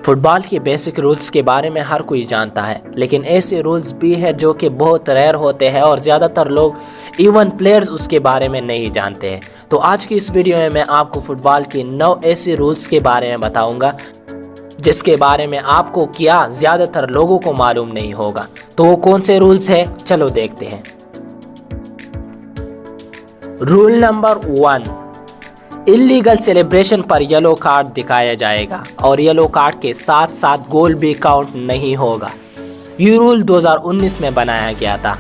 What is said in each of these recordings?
Fit بال کے basic rules کے بارے میں ہر کوئی جانتا ہے، لیکن ایسے رولز بھی ہیں جو کہ بہت ریئر ہوتے ہیں اور زیادہ تر لوگ ایون پلیئرز اس کے بارے میں نہیں جانتے ہیں۔ تو آج کی اس ویڈیو میں آپ کو فٹ بال کے 9 ایسے رولز کے بارے میں بتاؤں گا جس کے بارے میں آپ کو کیا زیادہ تر لوگوں کو معلوم نہیں ہوگا۔ تو وہ کون سے رولز ہیں، چلو دیکھتے ہیں۔ رول نمبر 1، اللیگل سیلیبریشن پر یلو کارڈ دکھایا جائے گا اور یلو کارڈ کے ساتھ ساتھ گول بھی کاؤنٹ نہیں ہوگا۔ یہ رول 2019 میں بنایا گیا تھا۔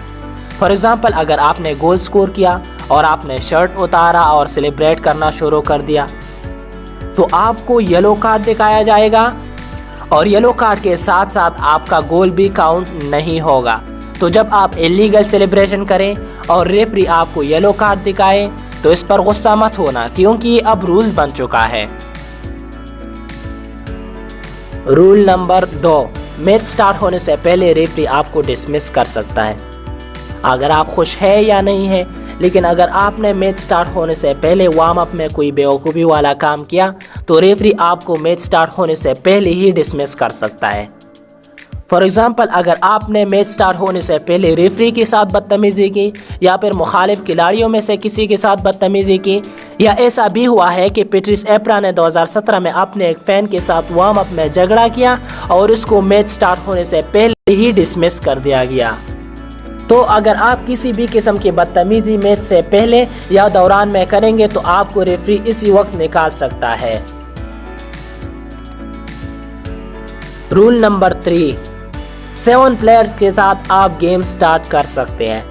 فار ایگزامپل، اگر آپ نے گول سکور کیا اور آپ نے شرٹ اتارا اور سیلیبریٹ کرنا شروع کر دیا تو آپ کو یلو کارڈ دکھایا جائے گا اور یلو کارڈ کے ساتھ ساتھ آپ کا گول بھی کاؤنٹ نہیں ہوگا۔ تو جب آپ اللیگل سیلیبریشن کریں اور ریفری آپ کو یلو کارڈ دکھائے تو اس پر غصہ مت ہونا، کیونکہ یہ اب رول بن چکا ہے۔ رول نمبر 2، میچ سٹارٹ ہونے سے پہلے ریفری آپ کو ڈسمس کر سکتا ہے۔ اگر آپ خوش ہے یا نہیں ہے، لیکن اگر آپ نے میچ سٹارٹ ہونے سے پہلے وارم اپ میں کوئی بیوقوفی والا کام کیا تو ریفری آپ کو میچ سٹارٹ ہونے سے پہلے ہی ڈسمس کر سکتا ہے۔ فار ایگزامپل، اگر آپ نے میچ سٹارٹ ہونے سے پہلے ریفری کے ساتھ بدتمیزی کی یا پھر مخالف کھلاڑیوں میں سے کسی کے ساتھ بدتمیزی کی، یا ایسا بھی ہوا ہے کہ پیٹرس ایپرا نے 2017 میں اپنے ایک فین کے ساتھ وارم اپ میں جھگڑا کیا اور اس کو میچ سٹارٹ ہونے سے پہلے ہی ڈسمس کر دیا گیا۔ تو اگر آپ کسی بھی قسم کی بدتمیزی میچ سے پہلے یا دوران میں کریں گے تو آپ کو ریفری اسی وقت نکال سکتا ہے۔ رول نمبر 3، 7 پلیئرز کے ساتھ آپ گیم سٹارٹ کر سکتے ہیں۔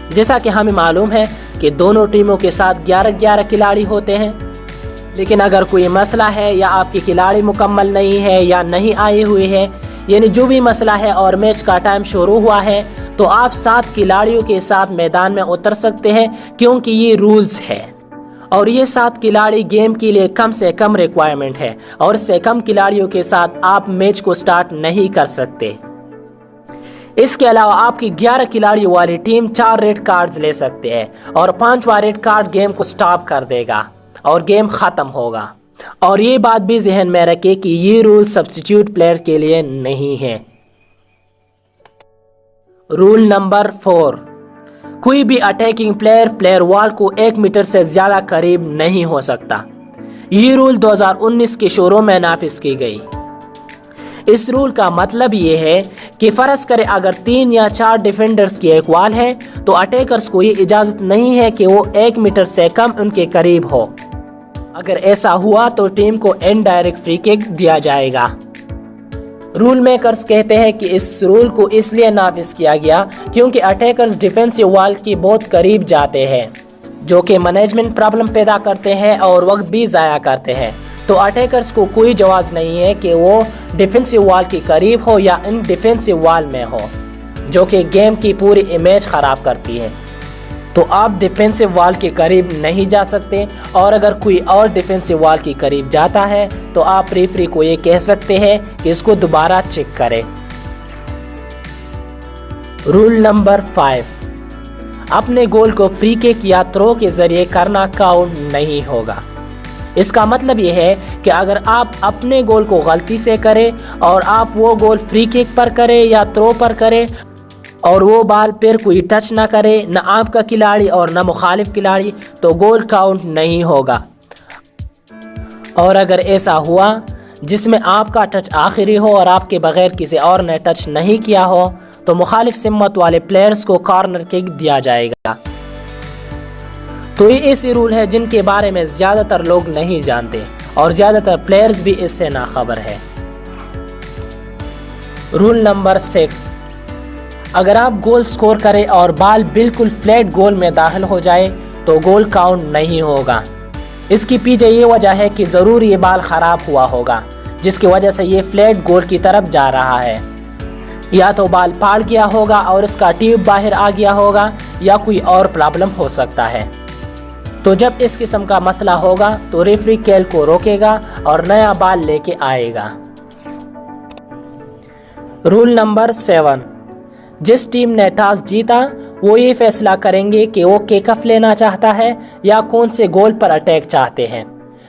جیسا کہ ہمیں معلوم ہے کہ دونوں ٹیموں کے ساتھ 11 کھلاڑی ہوتے ہیں، لیکن اگر کوئی مسئلہ ہے یا آپ کی کھلاڑی مکمل نہیں ہے یا نہیں آئی ہوئی ہے، یعنی جو بھی مسئلہ ہے اور میچ کا ٹائم شروع ہوا ہے، تو آپ 7 کھلاڑیوں کے ساتھ میدان میں اتر سکتے ہیں، کیونکہ یہ رولز ہے اور یہ 7 کھلاڑی گیم کے لیے کم سے کم ریکوائرمنٹ ہے اور اس سے کم کھلاڑیوں کے ساتھ آپ میچ کو سٹارٹ نہیں کر سکتے۔ اس کے علاوہ آپ کی 11 کھلاڑیوں والی ٹیم 4 ریڈ کارڈز لے سکتے ہیں اور 5واں ریڈ کارڈ گیم کو سٹاپ کر دے گا اور گیم ختم ہوگا۔ اور یہ بات بھی ذہن میں رکھیں کہ یہ رول سبسٹیٹیوٹ پلیئر کے لیے نہیں ہے۔ رول نمبر 4، کوئی بھی اٹیکنگ پلیئر وال کو 1 میٹر سے زیادہ قریب نہیں ہو سکتا۔ یہ رول 2019 کے شروع میں نافذ کی گئی۔ اس رول کا مطلب یہ ہے کہ فرض کرے اگر 3 یا 4 ڈیفینڈرز کی ایک وال ہے تو اٹیکرز کو یہ اجازت نہیں ہے کہ وہ 1 میٹر سے کم ان کے قریب ہو۔ اگر ایسا ہوا تو ٹیم کو انڈائریکٹ فری کک دیا جائے گا۔ رول میکرز کہتے ہیں کہ اس رول کو اس لیے نافذ کیا گیا کیونکہ اٹیکرز ڈیفینسو وال کے بہت قریب جاتے ہیں، جو کہ مینجمنٹ پرابلم پیدا کرتے ہیں اور وقت بھی ضائع کرتے ہیں۔ تو اٹیکرز کو کوئی جواز نہیں ہے کہ وہ ڈیفینسو وال کے قریب ہو یا ان ڈیفینسو وال میں ہو، جو کہ گیم کی پوری امیج خراب کرتی ہے۔ تو آپ ڈیفینسو وال کے قریب نہیں جا سکتے، اور اگر کوئی اور ڈیفینسو وال کے قریب جاتا ہے تو آپ ریفری کو یہ کہہ سکتے ہیں کہ اس کو دوبارہ چیک کرے۔ رول نمبر 5، اپنے گول کو فری کک یا تھرو کے ذریعے کرنا کاؤنٹ نہیں ہوگا۔ اس کا مطلب یہ ہے کہ اگر آپ اپنے گول کو غلطی سے کریں اور آپ وہ گول فری کک پر کریں یا تھرو پر کریں اور وہ بال پھر کوئی ٹچ نہ کرے، نہ آپ کا کھلاڑی اور نہ مخالف کھلاڑی، تو گول کاؤنٹ نہیں ہوگا۔ اور اگر ایسا ہوا جس میں آپ کا ٹچ آخری ہو اور آپ کے بغیر کسی اور نے ٹچ نہیں کیا ہو تو مخالف سمت والے پلیئرز کو کارنر کک دیا جائے گا۔ تو یہ ایسے رول ہے جن کے بارے میں زیادہ تر لوگ نہیں جانتے اور زیادہ تر پلیئرز بھی اس سے ناخبر ہے۔ رول نمبر 6، اگر آپ گول سکور کریں اور بال بالکل فلیٹ گول میں داخل ہو جائے تو گول کاؤنٹ نہیں ہوگا۔ اس کی پیچھے یہ وجہ ہے کہ ضرور یہ بال خراب ہوا ہوگا جس کی وجہ سے یہ فلیٹ گول کی طرف جا رہا ہے، یا تو بال پاڑ گیا ہوگا اور اس کا ٹیوب باہر آ گیا ہوگا یا کوئی اور پرابلم ہو سکتا ہے۔ تو جب اس قسم کا مسئلہ ہوگا تو ریفری کھیل کو روکے گا اور نیا بال لے کے آئے گا۔ رول نمبر 7، جس ٹیم نے ٹاس جیتا وہ یہ فیصلہ کریں گے کہ وہ کیک آف لینا چاہتا ہے یا کون سے گول پر اٹیک چاہتے ہیں۔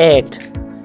8,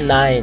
9,